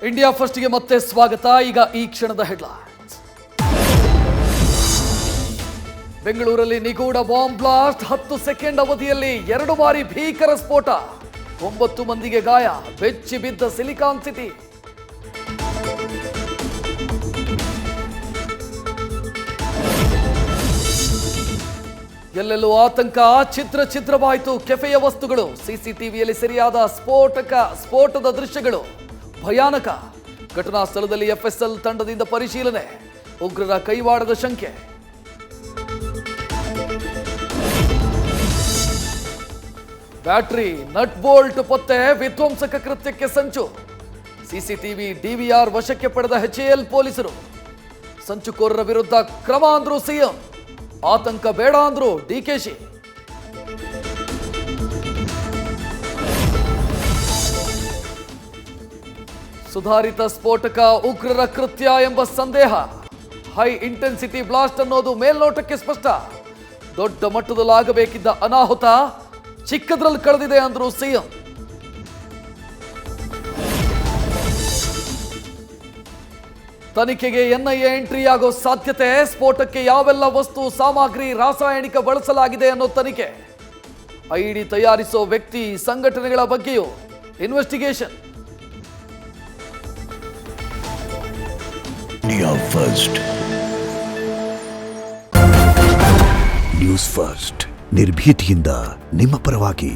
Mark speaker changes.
Speaker 1: India ಫಸ್ಟ್ಗೆ ಮತ್ತೆ ಸ್ವಾಗತ. ಈಗ ಈ ಕ್ಷಣದ ಹೆಡ್ಲೈನ್ಸ್. ಬೆಂಗಳೂರಲ್ಲಿ ನಿಗೂಢ ಬಾಂಬ್ ಬ್ಲಾಸ್ಟ್. 10 ಸೆಕೆಂಡ್ ಅವಧಿಯಲ್ಲಿ 2 ಬಾರಿ ಭೀಕರ ಸ್ಫೋಟ. 9 ಮಂದಿಗೆ ಗಾಯ. ಬೆಚ್ಚಿ ಬಿದ್ದ ಸಿಲಿಕಾನ್ ಸಿಟಿ. ಎಲ್ಲೆಲ್ಲೂ ಆತಂಕ. ಛಿದ್ರವಾಯಿತು ಕೆಫೆಯ ವಸ್ತುಗಳು. ಸಿಸಿಟಿವಿಯಲ್ಲಿ ಸೆರೆಯಾದ ಸ್ಫೋಟದ ದೃಶ್ಯಗಳು ಭಯಾನಕ. ಘಟನಾ ಸ್ಥಳದಲ್ಲಿ ಎಫ್ಎಸ್ಎಲ್ ತಂಡದಿಂದ ಪರಿಶೀಲನೆ. ಉಗ್ರರ ಕೈವಾಡದ ಶಂಕೆ. ಬ್ಯಾಟರಿ ನಟ್ ಬೋಲ್ಟ್ ಪತ್ತೆ. ವಿಧ್ವಂಸಕ ಕೃತ್ಯಕ್ಕೆ ಸಂಚು. ಸಿಸಿಟಿವಿ ಡಿವಿಆರ್ ವಶಕ್ಕೆ ಪಡೆದ ಎಚ್ಎಎಲ್ ಪೊಲೀಸರು. ಸಂಚುಕೋರರ ವಿರುದ್ಧ ಕ್ರಮ ಅಂದ್ರು ಸಿಎಂ. ಆತಂಕ ಬೇಡ ಅಂದ್ರು ಡಿಕೆಶಿ. ಸುಧಾರಿತ ಸ್ಫೋಟಕ ಉಗ್ರರ ಕೃತ್ಯ ಎಂಬ ಸಂದೇಹ. ಹೈ ಇಂಟೆನ್ಸಿಟಿ ಬ್ಲಾಸ್ಟ್ ಅನ್ನೋದು ಮೇಲ್ನೋಟಕ್ಕೆ ಸ್ಪಷ್ಟ. ದೊಡ್ಡ ಮಟ್ಟದಲ್ಲಾಗಬೇಕಿದ್ದ ಅನಾಹುತ ಚಿಕ್ಕದ್ರಲ್ಲಿ ಕಳೆದಿದೆ ಅಂದ್ರು ಸಿಎಂ. ತನಿಖೆಗೆ ಎನ್ಐಎ ಎಂಟ್ರಿ ಆಗೋ ಸಾಧ್ಯತೆ. ಸ್ಫೋಟಕ್ಕೆ ಯಾವೆಲ್ಲ ವಸ್ತು ಸಾಮಗ್ರಿ ರಾಸಾಯನಿಕ ಬಳಸಲಾಗಿದೆ ಅನ್ನೋ ತನಿಖೆ. ಐಡಿ ತಯಾರಿಸೋ ವ್ಯಕ್ತಿ ಸಂಘಟನೆಗಳ ಬಗ್ಗೆಯೂ ಇನ್ವೆಸ್ಟಿಗೇಷನ್.
Speaker 2: ನ್ಯೂಸ್ ಫಸ್ಟ್ ನಿರ್ಭೀತಿಯಿಂದ ನಿಮ್ಮ ಪರವಾಗಿ.